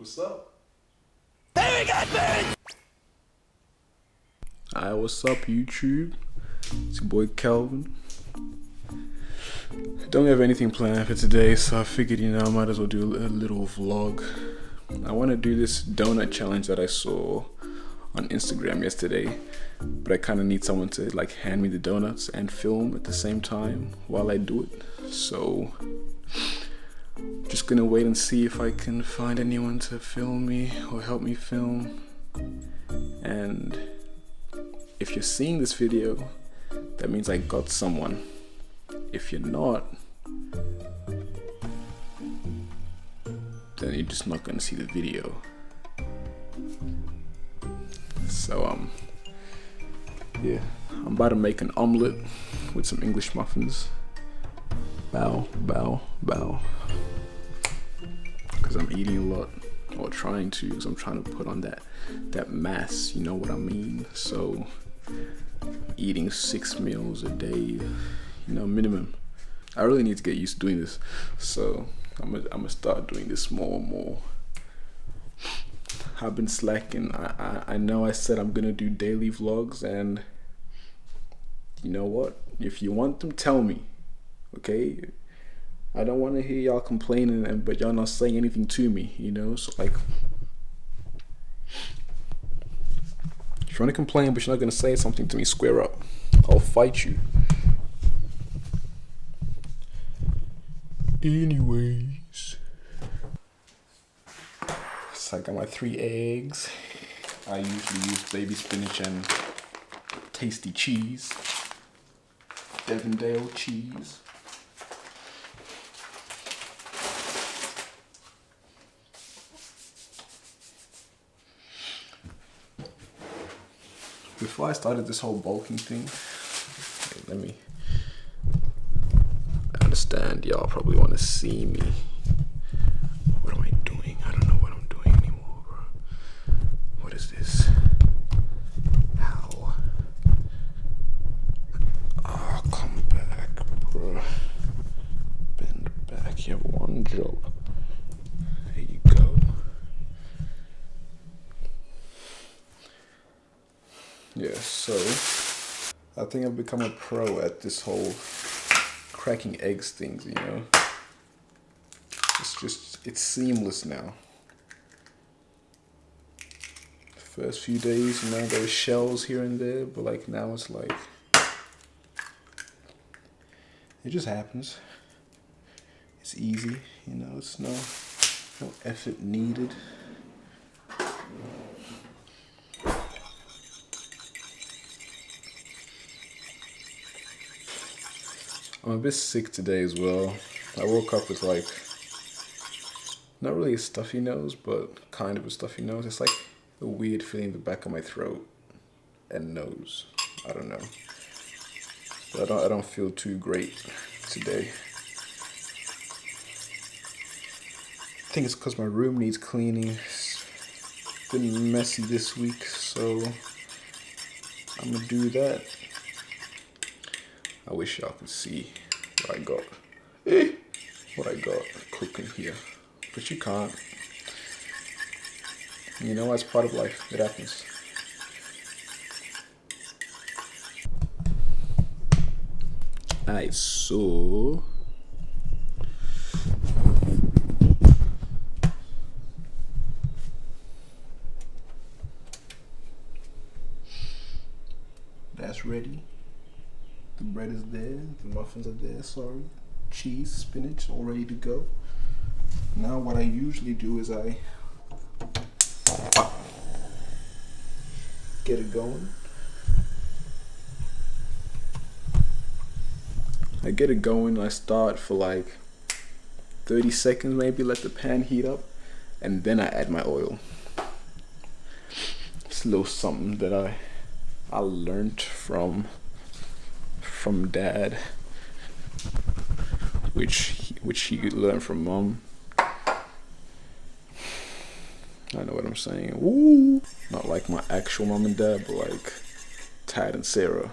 What's up? Hey, got me! Hi, what's up, YouTube? It's your boy Calvin. Don't have anything planned for today, so I figured, I might as well do a little vlog. I want to do this donut challenge that I saw on Instagram yesterday, but I kind of need someone to hand me the donuts and film at the same time while I do it. So just gonna wait and see if I can find anyone to film me or help me film. And if you're seeing this video, that means I got someone. If you're not, then you're just not gonna see the video. So yeah, I'm about to make an omelet with some English muffins. Bow, bow, bow. Because I'm eating a lot, or trying to, because I'm trying to put on that mass, you know what I mean? So I'm eating 6 meals a day, minimum. I really need to get used to doing this, so I'm gonna start doing this more and more. I've been slacking. I know I said I'm gonna do daily vlogs, and you know what? If you want them, tell me, okay? I don't want to hear y'all complaining, but y'all not saying anything to me, So if you want to complain, but you're not gonna say something to me, square up. I'll fight you. Anyways, so I got my 3 eggs. I usually use baby spinach and tasty cheese, Devondale cheese. Before I started this whole bulking thing, I understand y'all probably want to see me. What am I doing? I don't know what I'm doing anymore, bro. What is this? Ow. Oh, come back, bro. Bend back. You have one job. There you go. Yeah, so I think I've become a pro at this whole cracking eggs things, It's seamless now. The first few days, there were shells here and there, but now it's it just happens. It's easy, it's no effort needed. I'm a bit sick today as well. I woke up with not really a stuffy nose, but kind of a stuffy nose. It's a weird feeling in the back of my throat and nose. I don't know. But I don't feel too great today. I think it's because my room needs cleaning. It's been messy this week, so I'm gonna do that. I wish y'all could see what I got. What I got cooking here. But you can't. It's part of life. It happens. Alright, so that's ready. The bread is there, the muffins are there, cheese, spinach, all ready to go. Now what I usually do is I get it going. I start for 30 seconds maybe, let the pan heat up, and then I add my oil. It's a little something that I learned from Dad, which he learned from Mom. I know what I'm saying. Woo! Not like my actual mom and dad, but Tad and Sarah.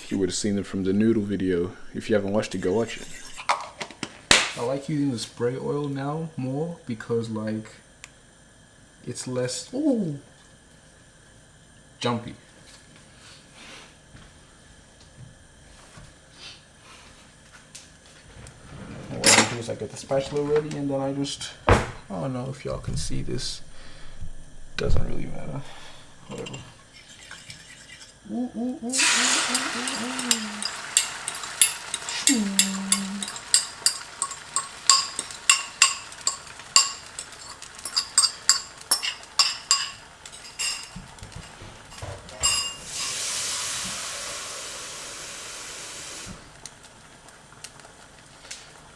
You would have seen them from the noodle video. If you haven't watched it, go watch it. I like using the spray oil now more because like it's less jumpy. What I do is I get the spatula ready and then I just, I don't know if y'all can see this. Doesn't really matter. Whatever.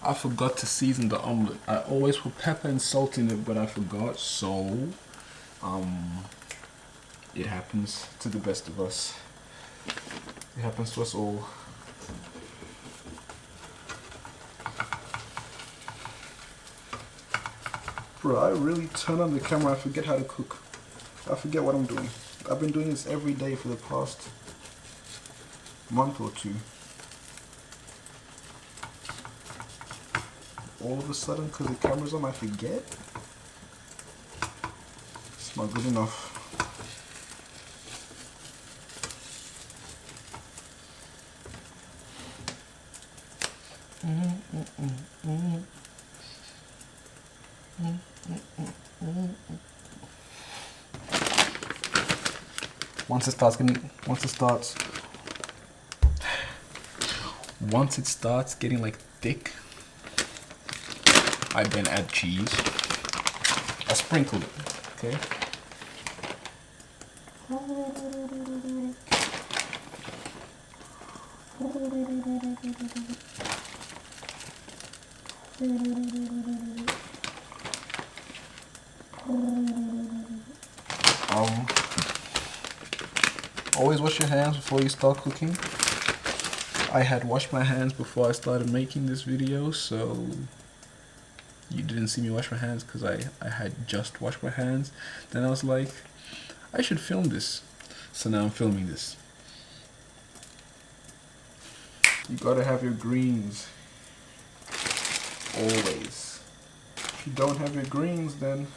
I forgot to season the omelet. I always put pepper and salt in it, but I forgot, so it happens to the best of us. It happens to us all. Bro, I really turn on the camera, I forget how to cook. I forget what I'm doing. I've been doing this every day for the past month or two. All of a sudden, because the camera's on, I forget. It's not good enough. Once it starts getting like thick, I then add cheese. I sprinkle it, okay? Always wash your hands before you start cooking. I had washed my hands before I started making this video, so you didn't see me wash my hands because I had just washed my hands. Then I was like, I should film this. So now I'm filming this. You gotta have your greens. Always. If you don't have your greens, then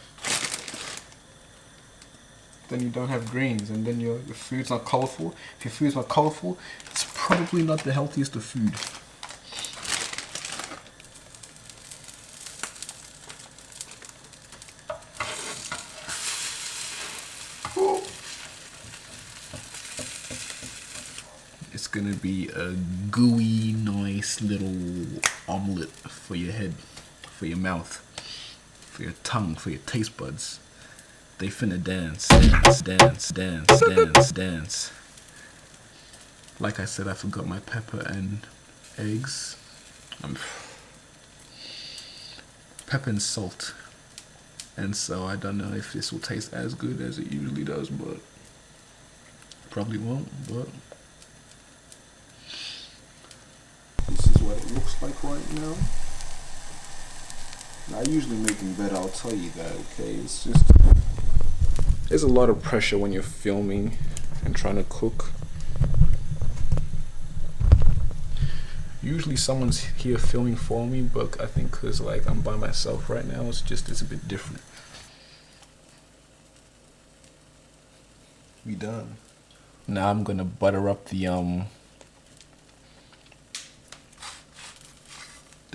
you don't have greens, and then your food's not colorful. If your food's not colorful, it's probably not the healthiest of food. It's gonna be a gooey, nice little omelet for your head, for your mouth, for your tongue, for your taste buds. They finna dance, dance, dance, dance, dance, dance. Like I said, I forgot my pepper and eggs. Pepper and salt. And so I don't know if this will taste as good as it usually does, but probably won't, but this is what it looks like right now. I usually make them better, I'll tell you that, okay? It's just, there's a lot of pressure when you're filming and trying to cook. Usually someone's here filming for me, but I think because like I'm by myself right now, it's a bit different. We done. Now I'm gonna butter up the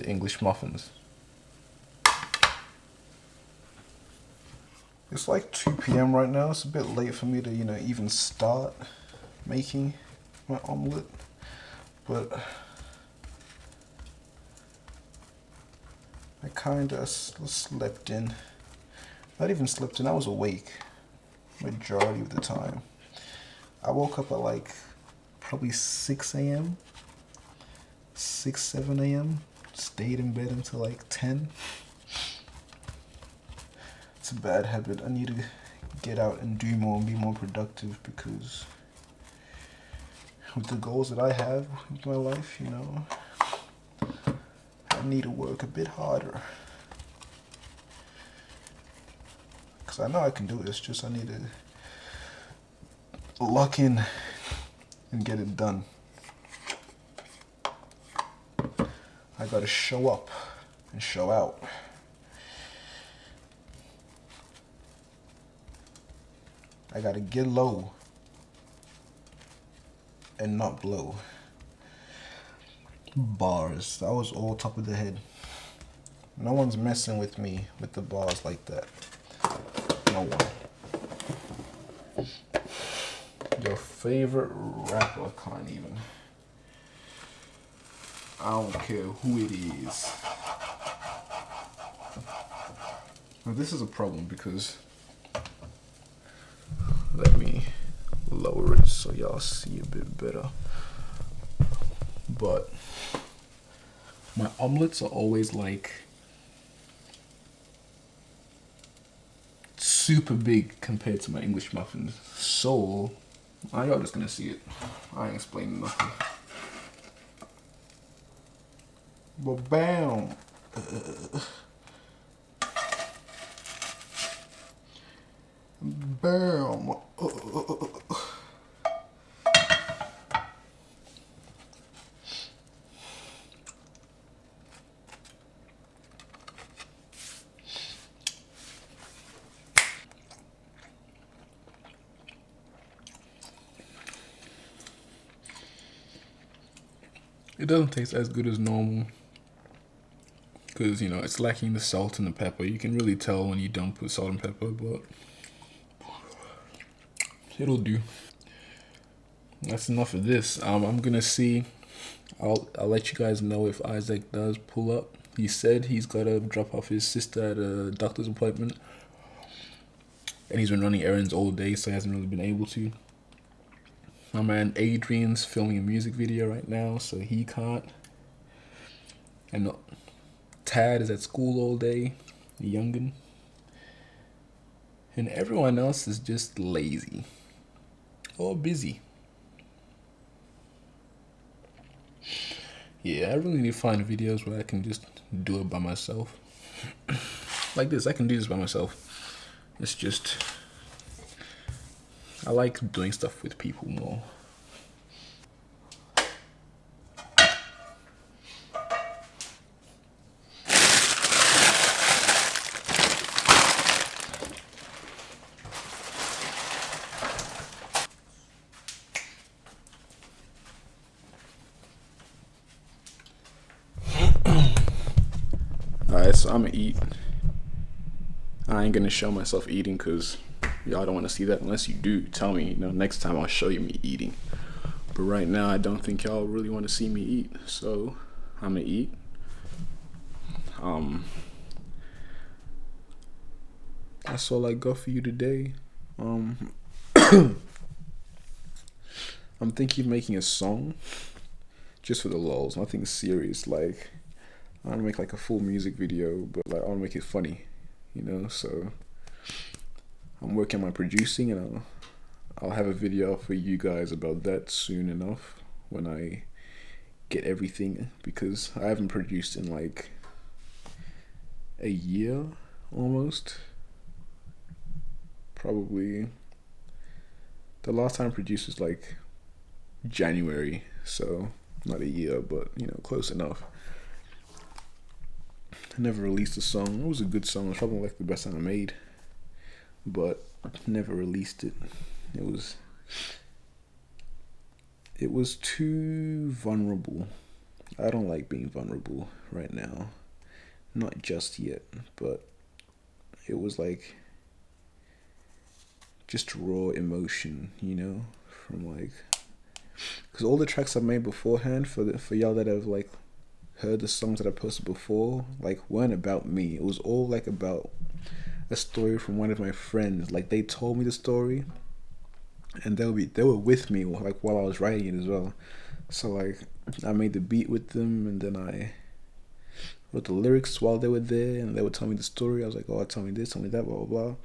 English muffins. It's like 2 p.m. right now. It's a bit late for me to, even start making my omelet. But I kinda slept in. Not even slept in, I was awake majority of the time. I woke up at like probably 6 a.m. 6, 7 a.m. Stayed in bed until like 10. It's a bad habit. I need to get out and do more and be more productive, because with the goals that I have with my life, I need to work a bit harder. Because I know I can do it, it's just I need to lock in and get it done. I gotta show up and show out. I gotta get low and not blow. Bars. That was all top of the head. No one's messing with me with the bars like that. No one. Your favorite rapper can't even. I don't care who it is. Now this is a problem because let me lower it so y'all see a bit better. But my omelets are always like super big compared to my English muffins. So y'all just gonna see it. I ain't explaining nothing. But bam. Bam. It doesn't taste as good as normal because, you know, it's lacking the salt and the pepper. You can really tell when you don't put salt and pepper, but it'll do. That's enough of this. I'm gonna see. I'll let you guys know if Isaac does pull up. He said he's gotta drop off his sister at a doctor's appointment, and he's been running errands all day, so he hasn't really been able to. My man Adrian's filming a music video right now, so he can't. And Tad is at school all day, the youngin'. And everyone else is just lazy or busy. Yeah, I really need to find videos where I can just do it by myself. Like this, I can do this by myself. It's just, I like doing stuff with people more. Alright, so I'm gonna eat. I ain't gonna show myself eating because y'all don't want to see that. Unless you do, tell me. You know, next time I'll show you me eating. But right now, I don't think y'all really want to see me eat. So I'm gonna eat. That's all I got for you today. I'm thinking of making a song just for the lulz, nothing serious. Like, I want to make like a full music video, but like I want to make it funny, you know. So I'm working on my producing, and I'll have a video for you guys about that soon enough when I get everything, because I haven't produced in like a year almost. Probably the last time I produced was like January, so not a year, but you know, close enough. I never released a song. It was a good song. It was probably like the best song I made, but never released it. It was too vulnerable. I don't like being vulnerable right now. Not just yet, but it was like just raw emotion, you know, from like, because all the tracks I've made beforehand for y'all that have like heard the songs that I posted before, like, weren't about me. It was all like about a story from one of my friends. Like, they told me the story, and they were with me like while I was writing it as well. So like, I made the beat with them, and then I wrote the lyrics while they were there, and they would tell me the story. I was like, oh, tell me this, tell me that, blah blah blah.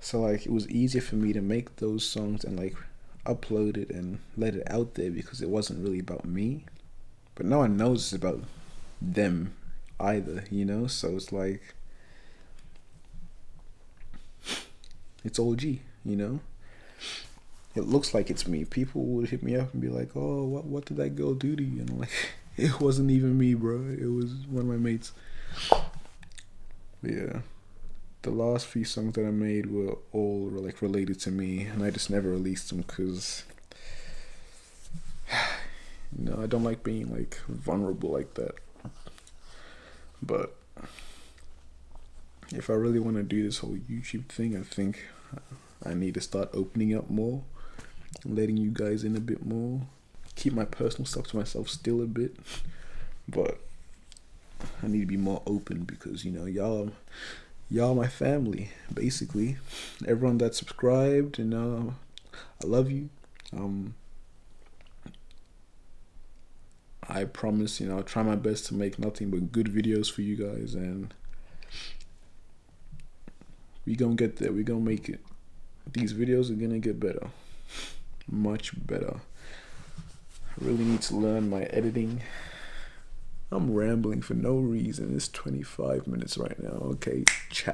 So like, it was easier for me to make those songs and like upload it and let it out there, because it wasn't really about me. But no one knows it's about them either, you know? So it's like, it's OG, you know? It looks like it's me. People would hit me up and be like, oh, what did that girl do to you? And I'm like, it wasn't even me, bro. It was one of my mates. But yeah, the last few songs that I made were all like related to me, and I just never released them because I don't like being like vulnerable like that. But if I really want to do this whole YouTube thing, I think I need to start opening up more, letting you guys in a bit more, keep my personal stuff to myself still a bit, but I need to be more open because y'all my family basically. Everyone that subscribed, I love you. I promise, I'll try my best to make nothing but good videos for you guys, and we gonna get there. We gonna make it. These videos are gonna get better, much better. I really need to learn my editing. I'm rambling for no reason. It's 25 minutes right now. Okay, ciao.